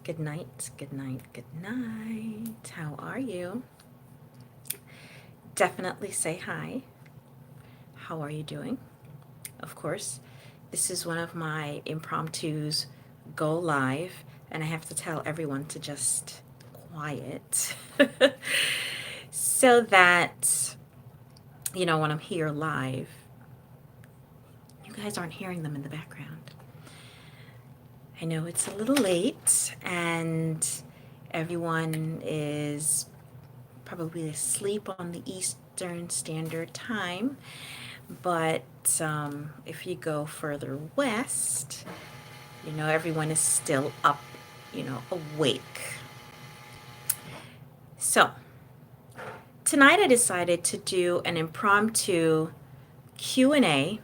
Good night, good night, good night. How are you? Definitely say hi. How are you doing? Of course, this is one of my impromptus go live, and I have to tell everyone to just quiet so that, when I'm here live, you guys aren't hearing them in the background. I know it's a little late and everyone is probably asleep on the Eastern Standard Time, but if you go further west, everyone is still up, awake. So, tonight I decided to do an impromptu Q&A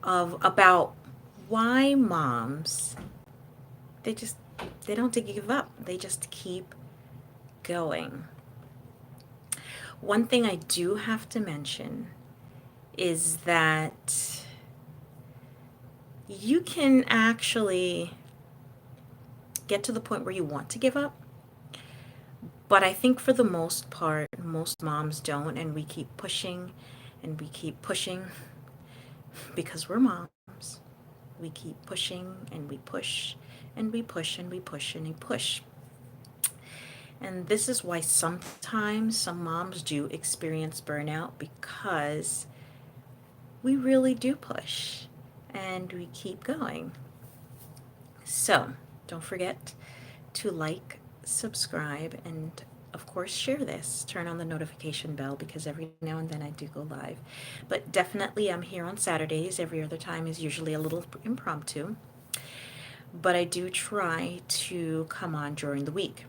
of about why moms they just they don't give up. They just keep going. One thing I do have to mention is that you can actually get to the point where you want to give up, but I think for the most part, most moms don't, and we keep pushing and we keep pushing because we're moms. We keep pushing and we push and we push and we push and we push. And this is why sometimes some moms do experience burnout because we really do push and we keep going. So don't forget to like, subscribe, and of course share this. Turn on the notification bell because every now and then I do go live. But definitely I'm here on Saturdays. Every other time is usually a little impromptu. But I do try to come on during the week.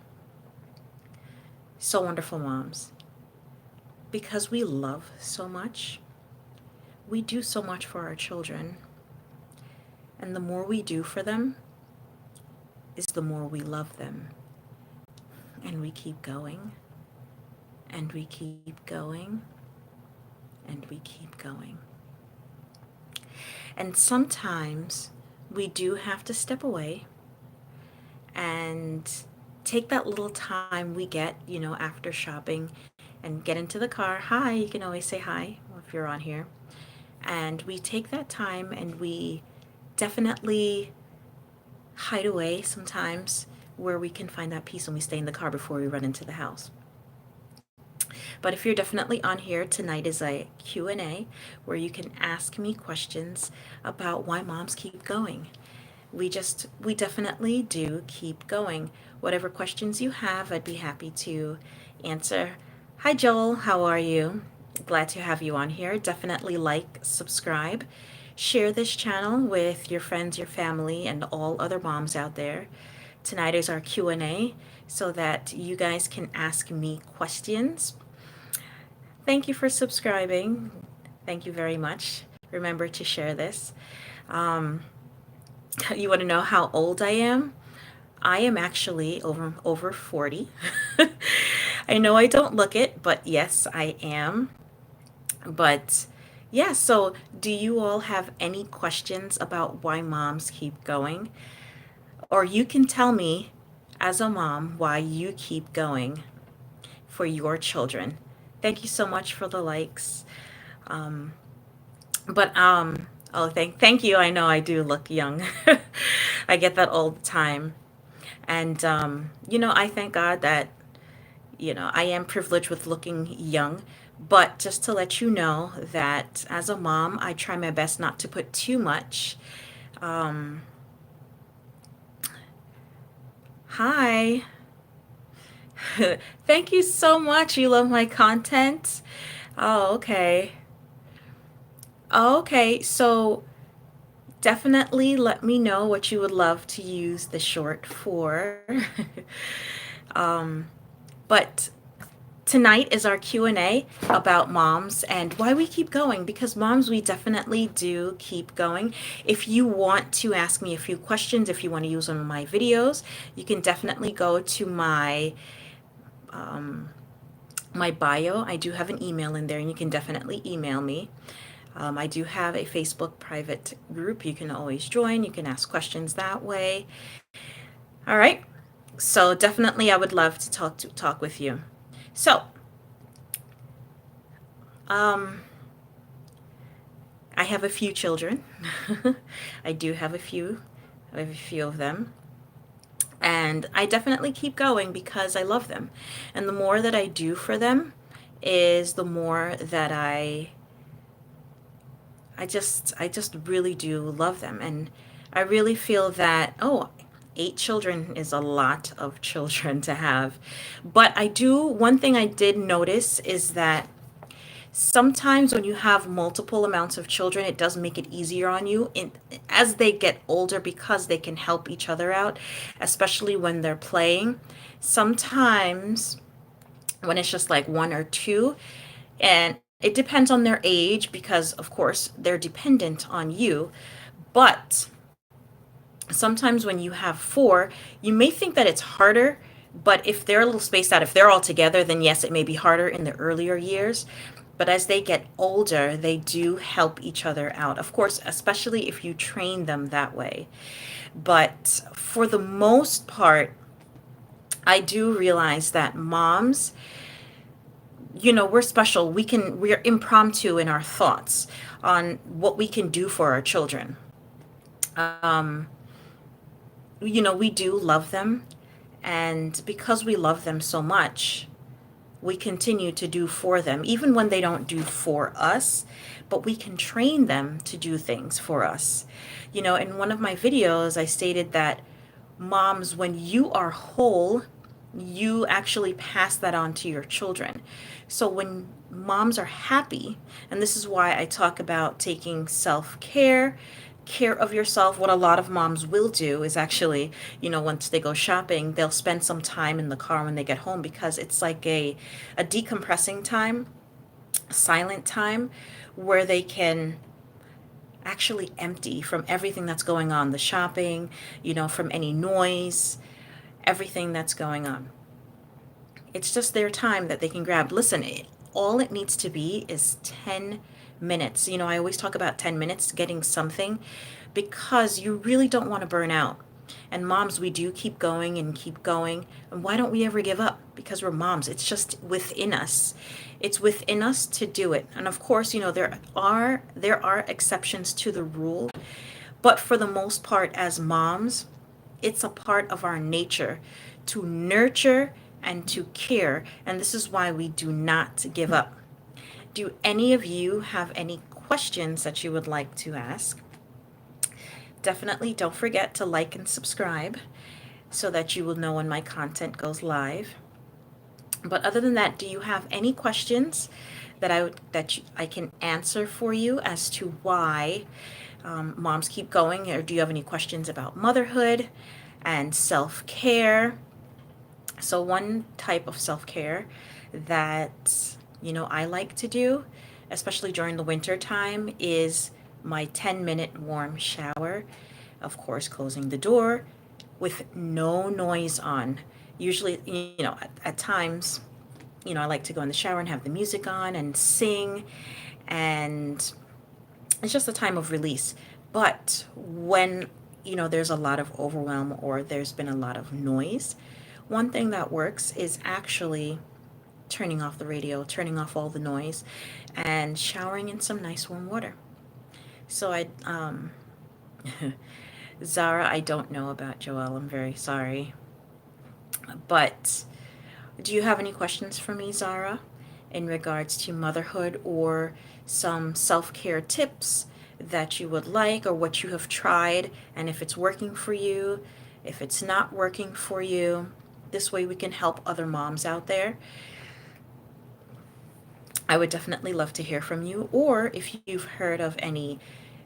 So wonderful moms. Because we love so much, we do so much for our children. And the more we do for them is the more we love them. And we keep going, and we keep going, and we keep going. And sometimes we do have to step away and take that little time we get, after shopping and get into the car. Hi, you can always say hi if you're on here. And we take that time and we definitely hide away sometimes where we can find that peace and we stay in the car before we run into the house. But if you're definitely on here, tonight is a Q&A where you can ask me questions about why moms keep going. We definitely do keep going. Whatever questions you have, I'd be happy to answer. Hi Joel, how are you? Glad to have you on here. Definitely like, subscribe, share this channel with your friends, your family, and all other moms out there. Tonight is our Q&A so that you guys can ask me questions. Thank you for subscribing. Thank you very much. Remember to share this. You want to know how old I am? I am actually over 40. I know I don't look it, but yes, I am. But yeah, so do you all have any questions about why moms keep going? Or you can tell me as a mom why you keep going for your children. Thank you so much for the likes. Um, oh, thank you. I know I do look young. I get that all the time. And I thank God that I am privileged with looking young. But just to let you know that as a mom, I try my best not to put too much. Um, Hi. Thank you so much. You love my content. Oh, okay. Oh, okay. So definitely let me know what you would love to use the short for. um, but tonight is our Q&A about moms and why we keep going, because moms, we definitely do keep going. If you want to ask me a few questions, if you want to use one of my videos, you can definitely go to um, my bio. I do have an email in there and you can definitely email me. I do have a Facebook private group you can always join. You can ask questions that way. All right. So definitely I would love to talk with you. So, um, I have a few children. I do have a few. I have a few of them. And I definitely keep going because I love them. And the more that I do for them is the more that I just really do love them. And I really feel that, oh, 8 children is a lot of children to have. But one thing I did notice is that sometimes when you have multiple amounts of children, it does make it easier on you as they get older because they can help each other out, especially when they're playing. Sometimes when it's just like one or two, and it depends on their age because, of course, they're dependent on you. But sometimes when you have four, you may think that it's harder. But if they're a little spaced out, if they're all together, then yes, it may be harder in the earlier years. But as they get older, they do help each other out. Of course, especially if you train them that way. But for the most part, I do realize that moms, we're special. We're impromptu in our thoughts on what we can do for our children. Um, we do love them. And because we love them so much, we continue to do for them, even when they don't do for us, but we can train them to do things for us. In one of my videos, I stated that moms, when you are whole, you actually pass that on to your children. So when moms are happy, and this is why I talk about taking self-care, care of yourself. What a lot of moms will do is actually, once they go shopping, they'll spend some time in the car when they get home because it's like a decompressing time, a silent time where they can actually empty from everything that's going on, the shopping, from any noise, everything that's going on. It's just their time that they can grab. Listen, all it needs to be is 10 minutes. I always talk about 10 minutes getting something because you really don't want to burn out. And moms, we do keep going and keep going. And why don't we ever give up? Because we're moms. It's just within us. It's within us to do it. And of course, there are exceptions to the rule, but for the most part as moms, it's a part of our nature to nurture and to care. And this is why we do not give up. Do any of you have any questions that you would like to ask? Definitely don't forget to like and subscribe so that you will know when my content goes live. But other than that, do you have any questions that I can answer for you as to why moms keep going? Or do you have any questions about motherhood and self-care? So one type of self-care that I like to do, especially during the winter time, is my 10-minute warm shower. Of course, closing the door with no noise on. Usually, at times, I like to go in the shower and have the music on and sing, and it's just a time of release. But when, there's a lot of overwhelm or there's been a lot of noise, one thing that works is actually turning off the radio, turning off all the noise, and showering in some nice warm water. So Zara, I don't know about Joelle. I'm very sorry. But do you have any questions for me, Zara, in regards to motherhood or some self care tips that you would like or what you have tried and if it's working for you, if it's not working for you? This way we can help other moms out there. I would definitely love to hear from you, or if you've heard of any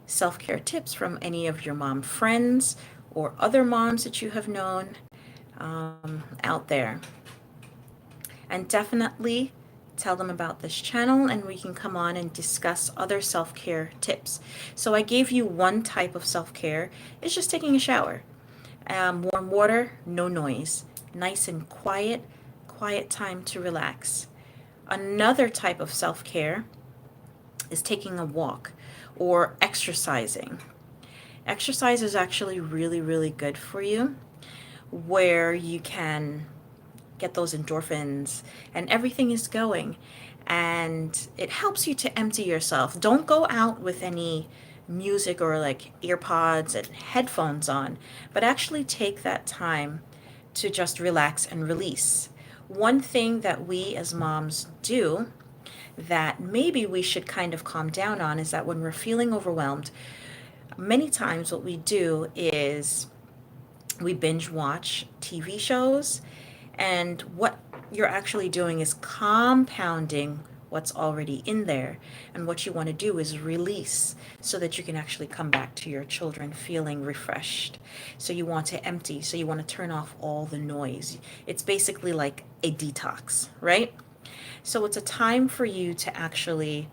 self care tips from any of your mom friends or other moms that you have known out there. And definitely tell them about this channel and we can come on and discuss other self care tips. So, I gave you one type of self care, it's just taking a shower. Warm water, no noise, nice and quiet, quiet time to relax. Another type of self care is taking a walk or exercising. Exercise is actually really, really good for you. where you can get those endorphins and everything is going, and it helps you to empty yourself. Don't go out with any music or like earpods and headphones on, but actually take that time to just relax and release. One thing that we as moms do that maybe we should kind of calm down on is that when we're feeling overwhelmed, many times what we do is we binge watch TV shows, and what you're actually doing is compounding what's already in there. And what you want to do is release so that you can actually come back to your children feeling refreshed. So you want to empty, so you want to turn off all the noise. It's basically like a detox, right? So it's a time for you to actually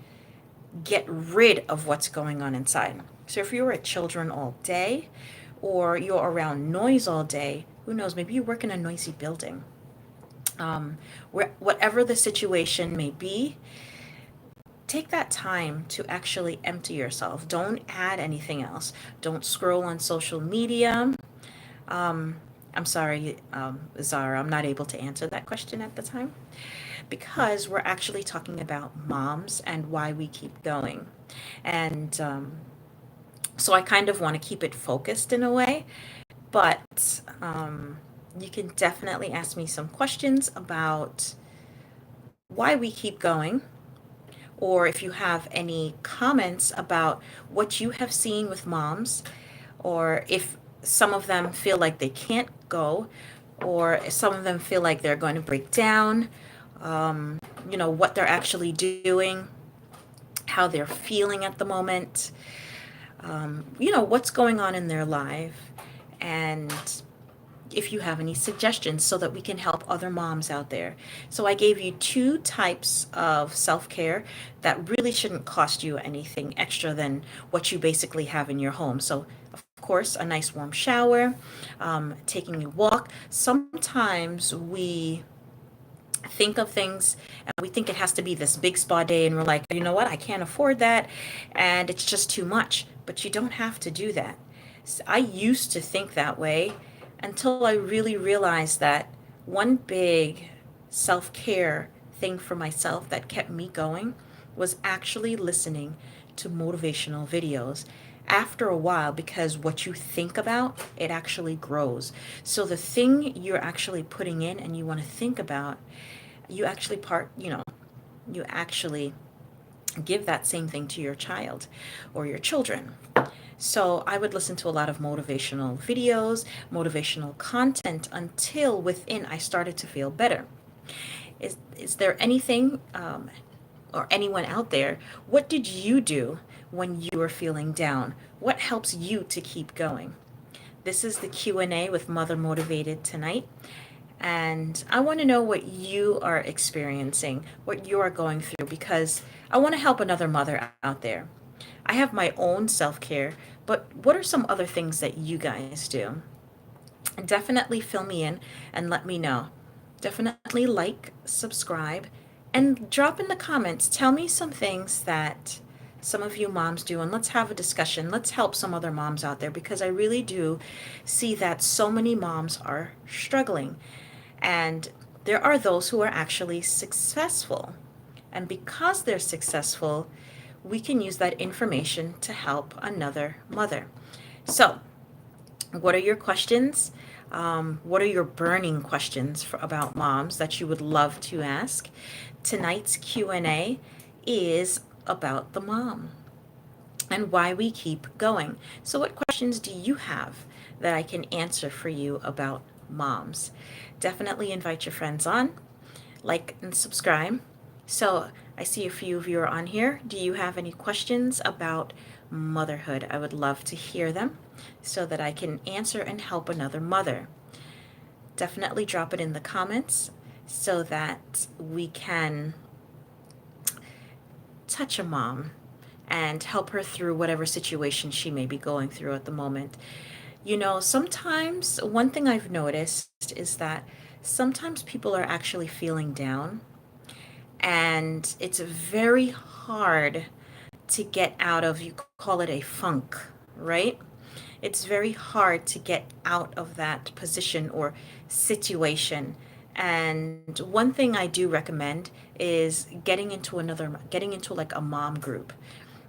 get rid of what's going on inside. So if you're at children all day or you're around noise all day, who knows, maybe you work in a noisy building. Whatever the situation may be, take that time to actually empty yourself. Don't add anything else. Don't scroll on social media. Um, I'm sorry, Zara, I'm not able to answer that question at the time because we're actually talking about moms and why we keep going. And so I kind of want to keep it focused in a way, but you can definitely ask me some questions about why we keep going, or if you have any comments about what you have seen with moms, or if some of them feel like they can't go, or if some of them feel like they're going to break down, what they're actually doing, how they're feeling at the moment, what's going on in their life, and if you have any suggestions so that we can help other moms out there. So I gave you two types of self-care that really shouldn't cost you anything extra than what you basically have in your home. So of course, a nice warm shower, taking a walk. Sometimes we think of things and we think it has to be this big spa day, and we're like, you know what, I can't afford that and it's just too much. But you don't have to do that. I used to think that way until I really realized that one big self-care thing for myself that kept me going was actually listening to motivational videos after a while, because what you think about, it actually grows. So the thing you're actually putting in and you want to think about, you actually give that same thing to your child or your children. So I would listen to a lot of motivational videos, motivational content until within I started to feel better. Is there anything or anyone out there? What did you do when you were feeling down? What helps you to keep going? This is the Q&A with Mother Motivated tonight. And I want to know what you are experiencing, what you are going through, because I want to help another mother out there. I have my own self care, but what are some other things that you guys do? Definitely fill me in and let me know. Definitely like, subscribe, and drop in the comments. Tell me some things that some of you moms do, and let's have a discussion. Let's help some other moms out there, because I really do see that so many moms are struggling. And there are those who are actually successful. And because they're successful, we can use that information to help another mother. So, what are your questions? What are your burning questions about moms that you would love to ask? Tonight's Q&A is about the mom and why we keep going. So what questions do you have that I can answer for you about moms? Definitely invite your friends on, like and subscribe. So I see a few of you are on here. Do you have any questions about motherhood? I would love to hear them so that I can answer and help another mother. Definitely drop it in the comments so that we can touch a mom and help her through whatever situation she may be going through at the moment. Sometimes one thing I've noticed is that sometimes people are actually feeling down, and it's very hard to get out of, you call it a funk, right? it's very hard to get out of that position or situation. And one thing I do recommend is getting into like a mom group.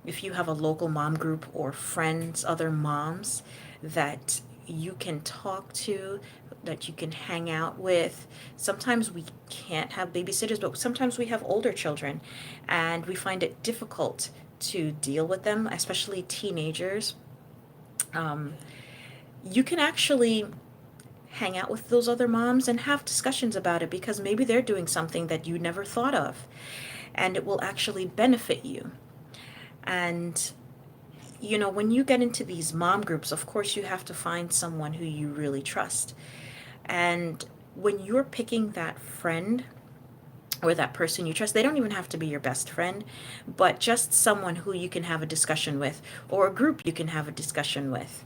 If you have a local mom group or friends, other moms that you can talk to, that you can hang out with. Sometimes we can't have babysitters, but sometimes we have older children and we find it difficult to deal with them, especially teenagers. Um, you can actually hang out with those other moms and have discussions about it because maybe they're doing something that you never thought of and it will actually benefit you. And when you get into these mom groups, of course, you have to find someone who you really trust. And when you're picking that friend or that person you trust, they don't even have to be your best friend, but just someone who you can have a discussion with or a group you can have a discussion with.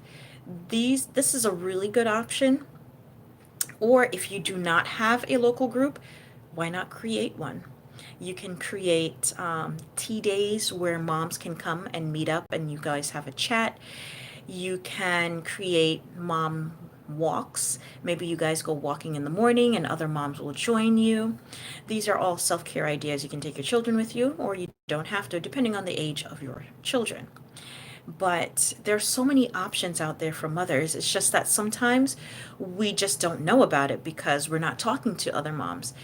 This is a really good option. Or if you do not have a local group, why not create one? You can create tea days where moms can come and meet up and you guys have a chat. You can create mom walks. Maybe you guys go walking in the morning and other moms will join you. These are all self care ideas. You can take your children with you, or you don't have to, depending on the age of your children. But there's so many options out there for mothers. It's just that sometimes we just don't know about it because we're not talking to other moms.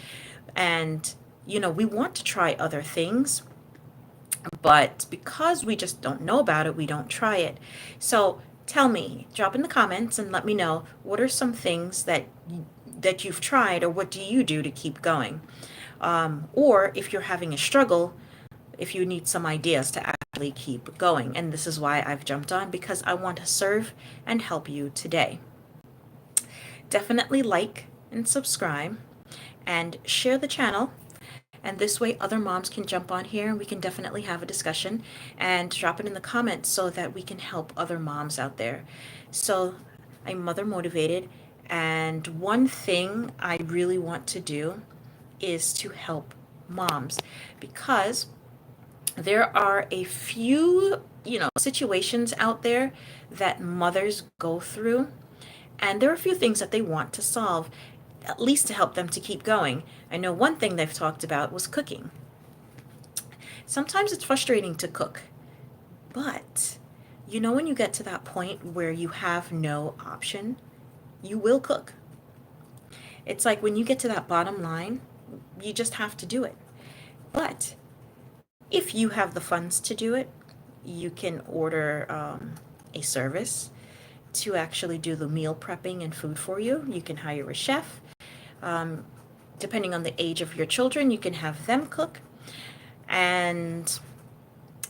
And, we want to try other things, but because we just don't know about it, we don't try it. So tell me, drop in the comments and let me know what are some things that you've tried, or what do you do to keep going? Or if you're having a struggle, if you need some ideas to actually keep going. And this is why I've jumped on, because I want to serve and help you today. Definitely like and subscribe and share the channel. And this way, other moms can jump on here and we can definitely have a discussion, and drop it in the comments so that we can help other moms out there. So, I'm mother motivated, and one thing I really want to do is to help moms because there are a few, situations out there that mothers go through, and there are a few things that they want to solve, at least to help them to keep going. I know one thing they've talked about was cooking. Sometimes it's frustrating to cook, but when you get to that point where you have no option, you will cook. It's like when you get to that bottom line, you just have to do it. But if you have the funds to do it, you can order a service to actually do the meal prepping and food for you. You can hire a chef. Um, Depending on the age of your children, you can have them cook. And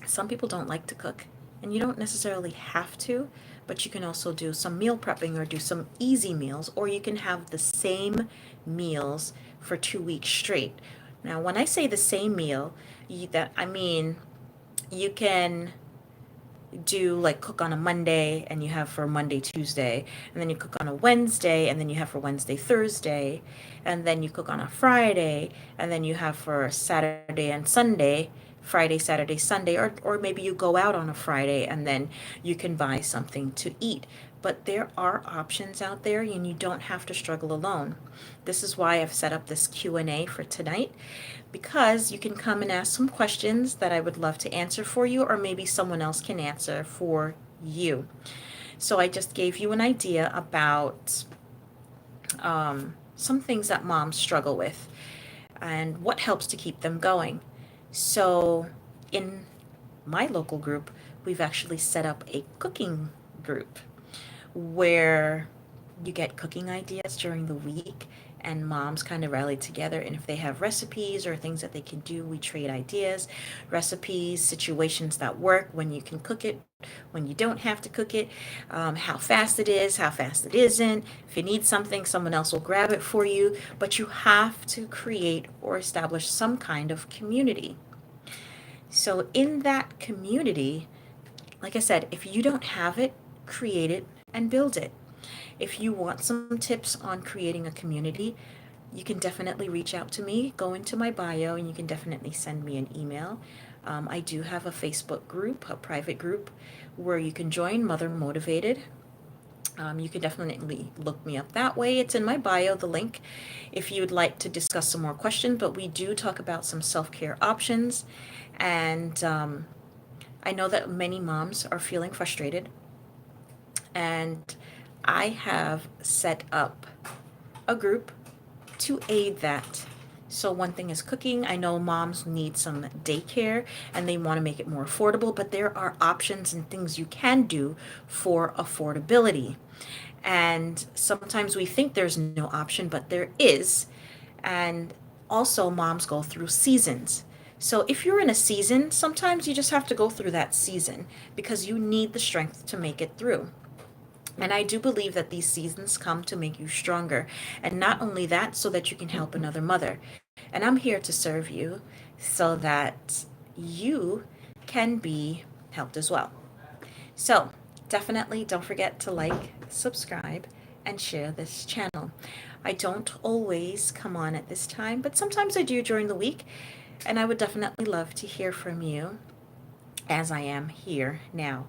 some people don't like to cook, and you don't necessarily have to, but you can also do some meal prepping or do some easy meals, or you can have the same meals for 2 weeks straight. Now, when I say the same meal, that I mean you can do like cook on a Monday and you have for Monday, Tuesday, and then you cook on a Wednesday and then you have for Wednesday, Thursday, and then you cook on a Friday and then you have for Saturday and Sunday, Friday, Saturday, Sunday, or maybe you go out on a Friday and then you can buy something to eat. But there are options out there and you don't have to struggle alone. This is why I've set up this Q&A for tonight, because you can come and ask some questions that I would love to answer for you, or maybe someone else can answer for you. So I just gave you an idea about some things that moms struggle with and what helps to keep them going. So in my local group, we've actually set up a cooking group where you get cooking ideas during the week, and moms kind of rally together, and if they have recipes or things that they can do, we trade ideas, recipes, situations that work, when you can cook it, when you don't have to cook it, how fast it is, how fast it isn't. If you need something, someone else will grab it for you, but you have to create or establish some kind of community. So in that community, like I said, if you don't have it, create it and build it. If you want some tips on creating a community, you can definitely reach out to me. Go into my bio and you can definitely send me an email. I do have a Facebook group, a private group, where you can join, Mother Motivated. You can definitely look me up that way. It's in my bio, the link, if you'd like to discuss some more questions. But we do talk about some self care options. And I know that many moms are feeling frustrated. And I have set up a group to aid that. So, one thing is cooking. I know moms need some daycare and they want to make it more affordable, but there are options and things you can do for affordability. And sometimes we think there's no option, but there is. And also, moms go through seasons. So, if you're in a season, sometimes you just have to go through that season because you need the strength to make it through. And I do believe that these seasons come to make you stronger. And not only that, so that you can help another mother. And I'm here to serve you so that you can be helped as well. So definitely don't forget to like, subscribe, and share this channel. I don't always come on at this time, but sometimes I do during the week. And I would definitely love to hear from you as I am here now.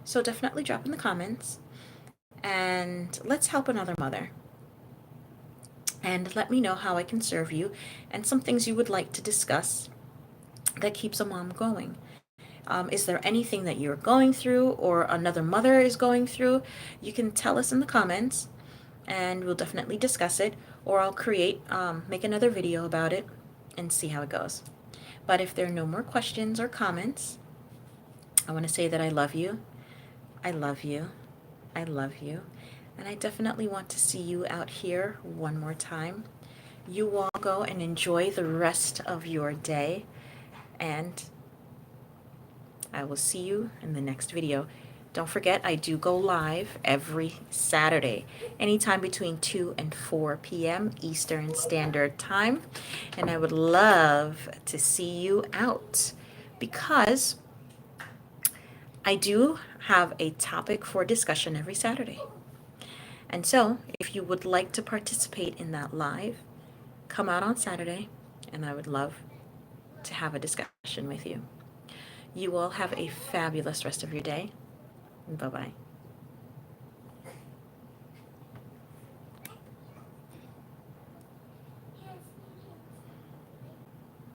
So definitely drop in the comments and let's help another mother. And let me know how I can serve you and some things you would like to discuss that keeps a mom going. Is there anything that you're going through or another mother is going through? You can tell us in the comments and we'll definitely discuss it, or I'll make another video about it and see how it goes. But if there are no more questions or comments, I want to say that I love you. I love you. I love you. And I definitely want to see you out here one more time. You all go and enjoy the rest of your day. And I will see you in the next video. Don't forget, I do go live every Saturday, anytime between 2 and 4 p.m. Eastern Standard Time. And I would love to see you out because I do have a topic for discussion every Saturday. And so, if you would like to participate in that live, come out on Saturday, and I would love to have a discussion with you. You all have a fabulous rest of your day. Bye bye.